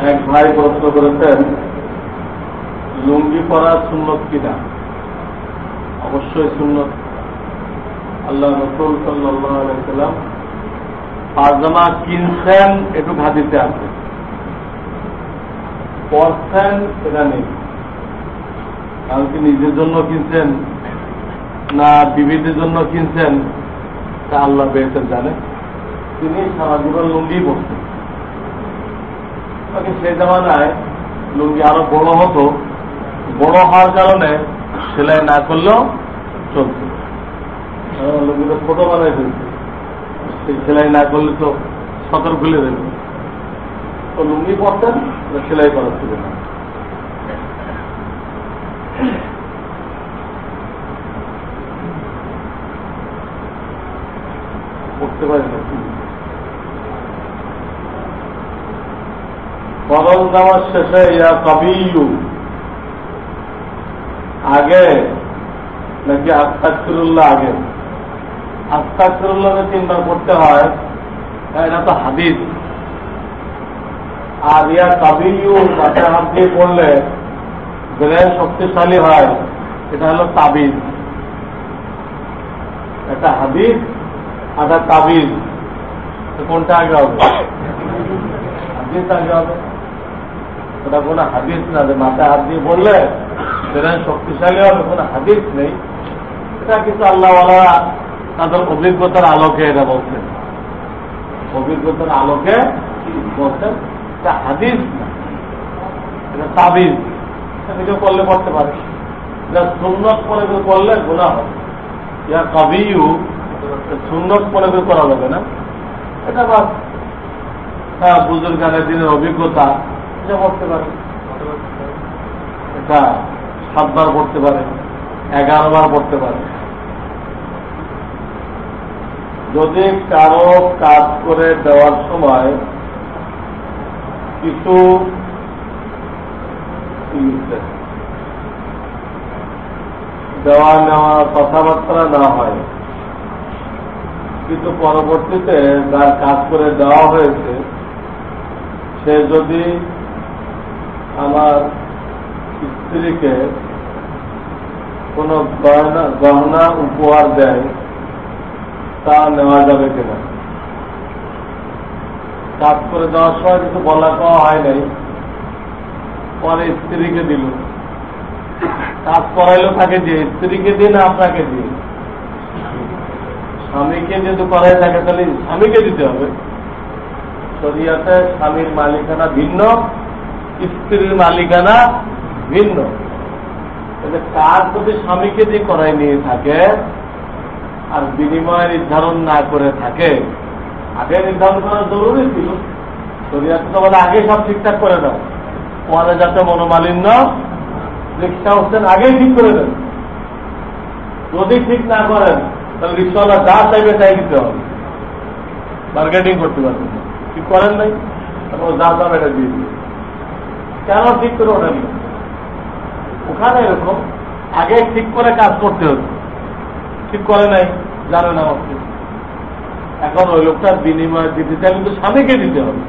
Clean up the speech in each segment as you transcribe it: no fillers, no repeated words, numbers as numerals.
এক ভাই প্রশ্ন করেছেন, লুঙ্গি পরা সুন্নত কিনা? অবশ্যই সুন্নত। আল্লাহ রাসূল সাল্লাল্লাহু আলাইহি ওয়াসাল্লাম পায়জামা কিনছেন, একটু হাদিসে আছে, পরছেন এটা নেই। কারণ কি নিজের জন্য কিনছেন না বিবিদের জন্য কিনছেন তা আল্লাহ বেহতর জানে। তিনি সারা জীবন লুঙ্গি পরছেন। সেই জামানায় লুঙ্গি আরো বড় হতো, বড় হওয়ার কারণে সেলাই না করলেও চলত। লুঙ্গিটা ছোট বানাই ফেলছে, সেই সেলাই না করলে তো সতর খুলে দেবে। তো লুঙ্গি পরতেন, সেলাই করা ছিল না। পড়তে পারি না। ফরজ নামাজ শেষে ইয়া কাবিয়ু আগে নাকি আস্তাগফিরুল্লাহ আগে? আস্তাগফিরুল্লাহ 3 বার পড়তে হয়, এটা তো হাদিস। আর ইয়া কাবিয়ু মাথায় হাত দিয়ে পড়লে ব্রেন শক্তিশালী হয়, এটা হলো তাবিজ। একটা হাদিস আর একটা তাবিজ, কোনটা আগে হবে? হাদিস আগে হবে। ওটা কোনো হাদিস না যে মাথায় হাত দিয়ে বললে ব্রেন শক্তিশালী হবে, কোনো হাদিস নেই। এটা কিন্তু আল্লাহওয়ালা তাদের অভিজ্ঞতার আলোকে এটা বলছেন, অভিজ্ঞতার আলোকে বলছেন। এটা হাদিস না, এটা তাবিজ। এটা করলে পড়তে পারে। এটা সুন্নত পরে করলে গুনাহ হবে। ইয়া কাবিয়ু সুন্নত পরে করা যাবে না। এটা বাস বুজুর্গানের দিনের অভিজ্ঞতা, এটা পড়তে পারে। এটা 7 বার পড়তে পারে, 11 বার পড়তে পারে। যদি কারো কাজ করে দেওয়ার সময় কিছু দেওয়া নেওয়া কথাবার্তা না হয়, কিন্তু পরবর্তীতে যার কাজ করে দেওয়া হয়েছে সে যদি আমার স্ত্রীকে কোনো গহনা উপহার দেয়, তা নেওয়া যাবে কিনা? কাজ করে দেওয়ার সময় কিছু বলা কওয়া হয় নাই, পরে স্ত্রীকে দিল। কাজ করাইলো তাকে দিয়ে, স্ত্রীকে দিয়ে না আপনাকে দিয়ে? স্বামীকে যদি করাই থাকে তাহলে স্বামীকে দিতে হবে। শরিয়াতে স্বামীর মালিকানা ভিন্ন, স্ত্রীর মালিকানা ভিন্ন। কাজ যদি স্বামীকে দিয়ে করাই নিয়ে থাকে আর বিনিময় নির্ধারণ না করে থাকে, আগে নির্ধারণ করা জরুরি ছিল। শরিয়াতে তো বলে আগে সব ঠিকঠাক করে দাও, পরে যাতে মনোমালিন্য রিক্সা হচ্ছেন আগেই ঠিক করে দেন। যদি ঠিক না করেন তাহলে রিক্সাওয়ালা যা চাইবে তাই দিতে হবে, মার্কেটিং করতে পারবেন না। ঠিক করেন নাই, যা চাবে এটা দিয়ে দিবে। কেন ঠিক করে ওঠেন না? ওখানে এরকম আগে ঠিক করে কাজ করতে হতো, ঠিক করে নাই, জানে না আপনি। এখন ওই লোকটার বিনিময় দিতে চাই কিন্তু স্বামীকে দিতে হবে।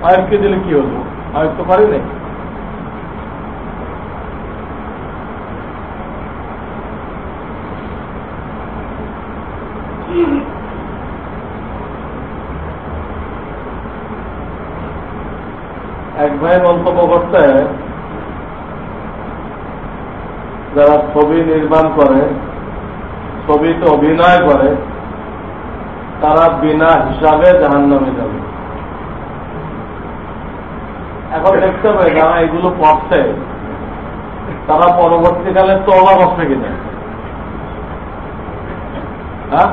আরেককে দিলে কি হলো? আরেক তো পারি নাই। এক ভাই মন্তব্য করতে, যারা ছবি নির্মাণ করে, ছবিতে অভিনয় করে, তারা বিনা হিসাবে জাহান্নামে যাবে। এখন দেখতে হবে যারা এগুলো করছে তারা পরবর্তীকালে তওবা করছে কিনা। হ্যাঁ,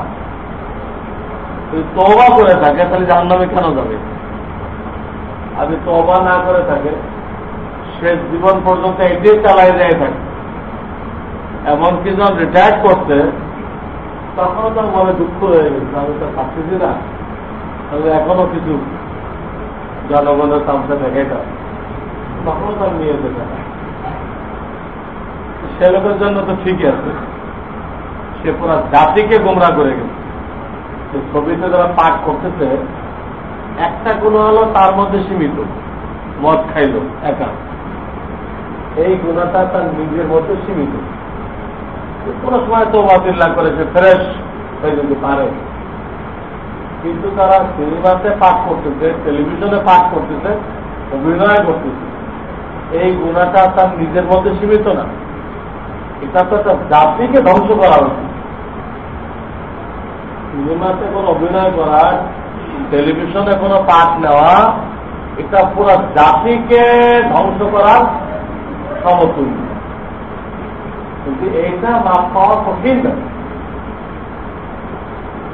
তওবা করে থাকে তাহলে জাহান্নামে কেন যাবে? আর তওবা না করে থাকে, শেষ জীবন পর্যন্ত এটাই চালাই যায় থাকে, এমনকি যখন রিটায়ার করছে তখনও তার মনে দুঃখ হয়ে গেছে, আমি তো পাচ্ছি না, তাহলে এখনো কিছু জনগণের সামনে দেখাইটা, তখনও তার নিয়ে যেতে না। সে লোকের জন্য তো ঠিকই আছে, সে পুরা জাতিকে গোমরা করে গেছে। ছবিতে যারা পাঠ করতেছে একটা গুণ হলো তার মধ্যে সীমিত, মদ খাইল একা, এই গুণাটা তার নিজের মধ্যে সীমিত। কোনো সময় তো বাতিল্লা করে সে ফ্রেশ হয়ে যেতে পারে, কিন্তু তারা সিনেমাতে পাঠ করতেছে, টেলিভিশনে পাঠ করতেছে, অভিনয় করতেছে, এই গুণাটা তার নিজের মধ্যে সীমিত না, এটা তো একটা জাতিকে ধ্বংস করা উচিত। সিনেমাতে কোনো অভিনয় করা, টেলিভিশনে কোনো পাঠ নেওয়া, এটা পুরো জাতিকে ধ্বংস করার সমতুল্য। কিন্তু এইটা মাপ পাওয়া কঠিন না,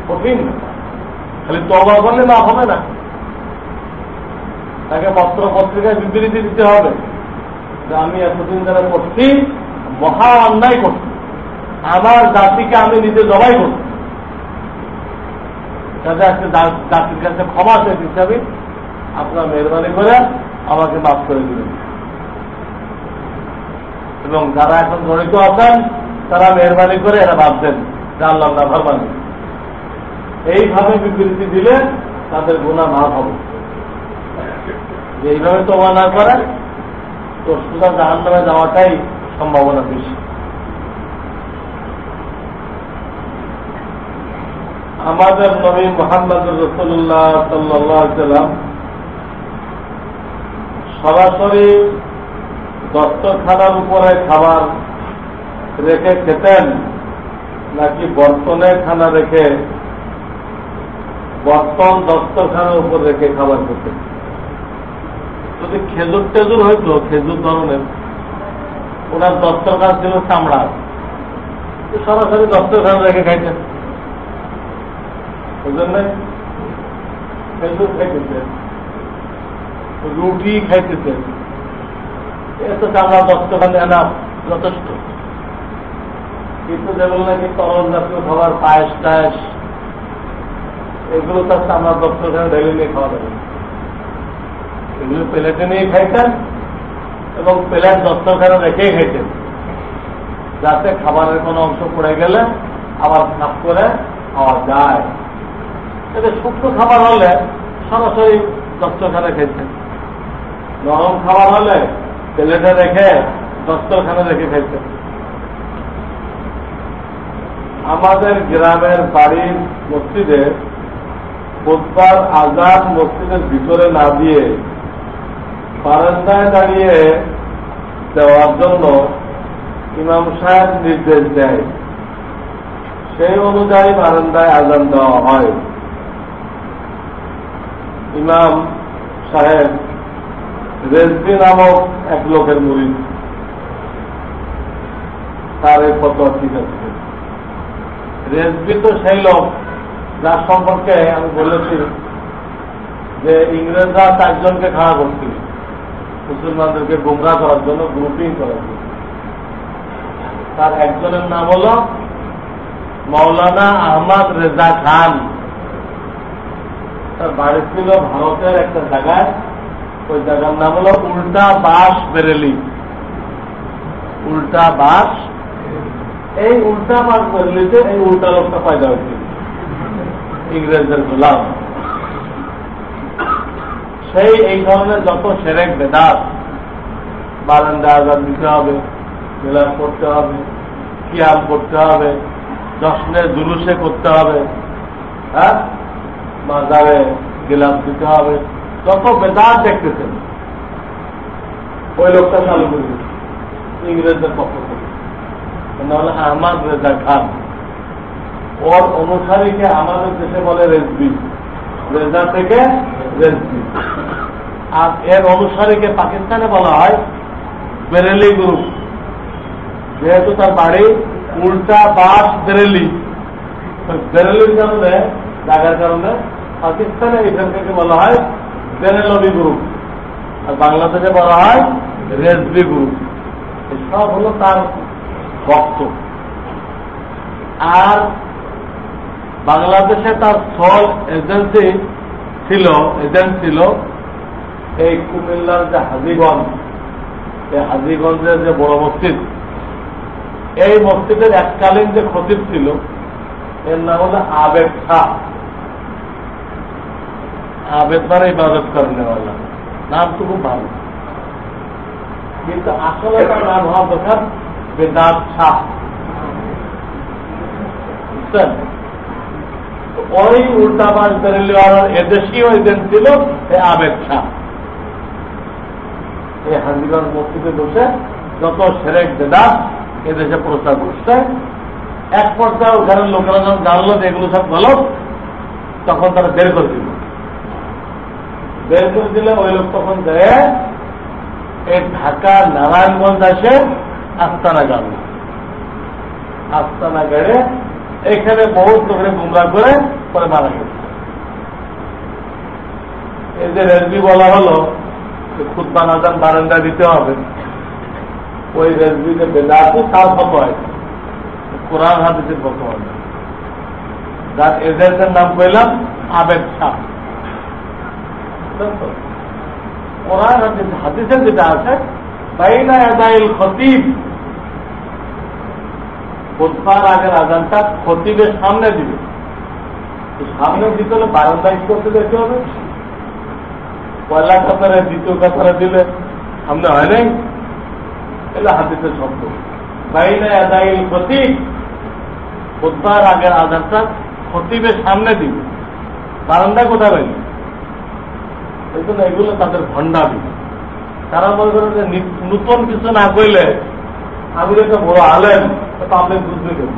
কঠিন না, খালি তওবা করলে মাপ হবে না, তাকে পত্র পত্রিকায় বিবৃতি দিতে হবে যে আমি এতদিন ধরে করছি, মহা অন্যায় করছি, আমার জাতিকে আমি নিজে জবাই করছি, যাতে আজকে জাতির কাছে ক্ষমা চেয়ে দিচ্ছি, আমি আপনার মেহরবানি করে আমাকে মাফ করে দিবেন। এবং যারা এখন জড়িত আছেন তারা মেহরবানি করে এরা বাদ দেন, যে আল্লাহ নাফরমানি, এইভাবে বিবৃতি দিলে তাদের গুনাহ মাফ হবে। এইভাবে তওবা না করে তো সোজা জাহান্নামে যাওয়াটাই সম্ভাবনা বেশি। আমাদের নবী মুহাম্মদ রাসূলুল্লাহ সাল্লাল্লাহু আলাইহি ওয়াসাল্লাম সরাসরি দস্তরখানার উপরে খাবার রেখে খেতেন, নাকি বর্তনে খানা রেখে বর্তন দস্তরখানার উপর রেখে খাবার খেতেন? যদি খেজুর টেজুর হইতো, খেজুর ধরনের, ওনার দস্তরখানা ছিল চামড়া, সরাসরি দস্তরখানা রেখে খাইতেন, বুঝলেন না? খেজুর খাইতেছেন, রুটি খাইতেছেন, এত চামড়া দস্তরখানে আনা যথেষ্ট। কিন্তু যেগুলো নাকি তরল জাতীয় খাবার, পায়েস টায়েস, এগুলো তার চামড়া দস্তরখানে ঢেলে নিয়ে খাওয়া যাবে, এগুলো প্লেটে নিয়ে খাইতেন এবং প্লেট দস্তরখানে রেখেই খাইতেন, যাতে খাবারের কোনো অংশ পড়ে গেলে আবার সাফ করে খাওয়া যায়। এতে শুকনো খাবার হলে সরাসরি দস্তরখানে খাইতেন, নরম খাবার হলে প্লেটে রেখে দস্তরখানে রেখে খাইতেন। আমাদের গ্রামের বাড়ির মসজিদে খুতবার আজান মসজিদের ভিতরে না দিয়ে বারান্দায় দাঁড়িয়ে দেওয়ার জন্য ইমাম সাহেব নির্দেশ দেয়, সেই অনুযায়ী বারান্দায় আজান দেওয়া হয়। ইমাম সাহেব রেজবি নামক এক লোকের মুরিদ, তার এই ফতোয়া ঠিক আছে। রেজবি তো সেই লোক যার সম্পর্কে আমি বলেছি যে ইংরেজরা 4 জনকে খাড়া করছিল মুসলমানদেরকে গুমরাহ করার জন্য, গ্রুপিং করার জন্য। তার একজনের নাম হল মৌলানা আহমদ রেজা খান। তার বাড়ি ছিল ভারতের একটা জায়গায়, ওই জায়গার নাম হল উল্টা বাস বেরেলি। উল্টা বাস, এই উল্টা বাস বেরেলিতে এই উল্টা লোকটা পয়দা হয়েছিল, ইংরেজদের গোলাম। সেই এই ধরনের যত সেরেক বেদাত, বারান্দা আজান দিতে হবে, মিলাদ করতে হবে, কিয়াম করতে হবে, জশ্নে জুলুসে করতে হবে, হ্যাঁ, মাজারে গিলাস দিতে হবে, যত বেদাত দেখতেছেন ওই লোকটা চালু করে দিচ্ছে ইংরেজদের পক্ষ থেকে, নাহলে আহমদ রেজা খান। ওর অনুসারীকে আমাদের দেশে বলে রেজবি, রেজা থেকে রেজবি। আর এর অনুসারীকে পাকিস্তানে বলা হয় বেরেলি গ্রুপ, যেহেতু তার বাড়ি উল্টা বাস বেরেলি, বেরেলির কারণে, জায়গার কারণে পাকিস্তানে এখানকে বলা হয় বেরেলভি গ্রুপ, আর বাংলাদেশে বলা হয় রেজবি গ্রুপ। সব হলো তার ভক্ত। আর বাংলাদেশে তার সল এজেন্ট ছিল এই কুমিল্লার যে হাজীগঞ্জ, এই হাজীগঞ্জের যে বড় মসজিদ, এই মসজিদের এককালীন যে খতিব ছিল এর নাম হল আবেদ শাহ। আবেদ মানে ইবাদত করনে वाला, নাম তো খুব ভালো, কিন্তু আসলে তার নাম হওয়া দরকার বেদাত শাহ। বুঝছেন? ওই উল্টাবাজ বেরেলিওয়ালার এদেশীয় এজেন্ট ছিল এই আবেদ শাহ। এই হাজিগঞ্জ মসজিদে বসে যত সেরেক বেদাত এদেশে প্রচার করছে, এক পর্যায়ে ওখানে লোকেরা যখন জানলো যে এগুলো সব গলত, তখন তারা বের করে দিল। বের করে দিলে ওই লোক তখন যায় এই ঢাকা নারায়ণগঞ্জ আসে আস্তানা গেল। আস্তানা গেড়ে এখানে বহুত লোকের গুমরা করে পরে মারা গেছে। এই যে রেজবি বলা হলো খুতবা নাজান বারান্দা দিতে হবে, ওই রেজবিতে বেদাতি তার ফটো আছে, কোরআন হাদিসের ফটো আছে। যার এজেন্টের নাম কইলাম আবেদ শাহ। কোরআন হাদিসের যেটা আছে বাইনা ইয়াদাইল খতিব, খুতবার আগের আজানটা খতিবের সামনে দিবে। সামনে দিতে হলে বারান্দায় করতে যেতে হবে। পয়লা কাতারে দ্বিতীয় কাতারে দিলে সামনে হয় নাই, এগুলো হাদিসের শব্দ। বাইনা ইয়াদাইল খতিব, খুতবার আগের আজানটা খতিবের সামনে দিবে, বারান্দা কোথায় পাইবে? এই জন্য এগুলো তাদের ভণ্ডামি। তারা মনে করেন যে নূতন কিছু না কইলে আমি একটা বড় আলেম, আপনি বুঝবে কেন?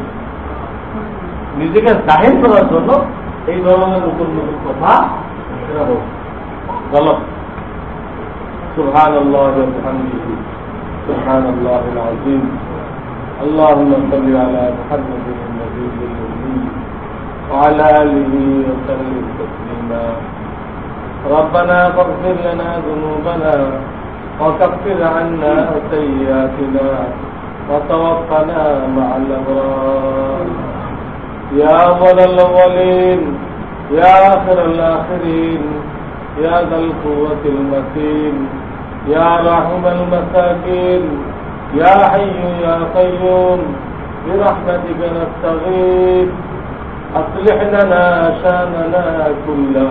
নিজেকে জাহির করার জন্য এই ধরনের নতুন নতুন কথা গলত। সুবহানাল্লাহ ওয়া বিহামদিহি সুবহানাল্লাহিল আযীম। আল্লাহুম্মা সাল্লি আলা মুহাম্মাদিন নাবিয়্যিল উম্মি ওয়া আলা আলিহি ওয়া সাল্লিম তাসলিমা। ربنا فاغفر لنا ذنوبنا وكفر عنا سيئاتنا وتوفنا مع الأبرار. يا أول الأولين يا آخر الآخرين يا ذا القوة المتين يا راحم المساكين يا حي يا قيوم برحمتك نستغيث. أصلح لنا شأننا كله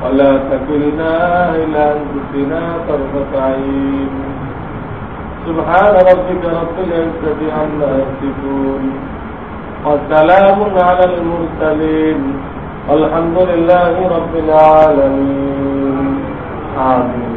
ولا تكلنا إلى أنفسنا طرفة عين. سبحان ربك رب العزة عما يصفون وسلام على المرسلين والحمد لله رب العالمين. آمين.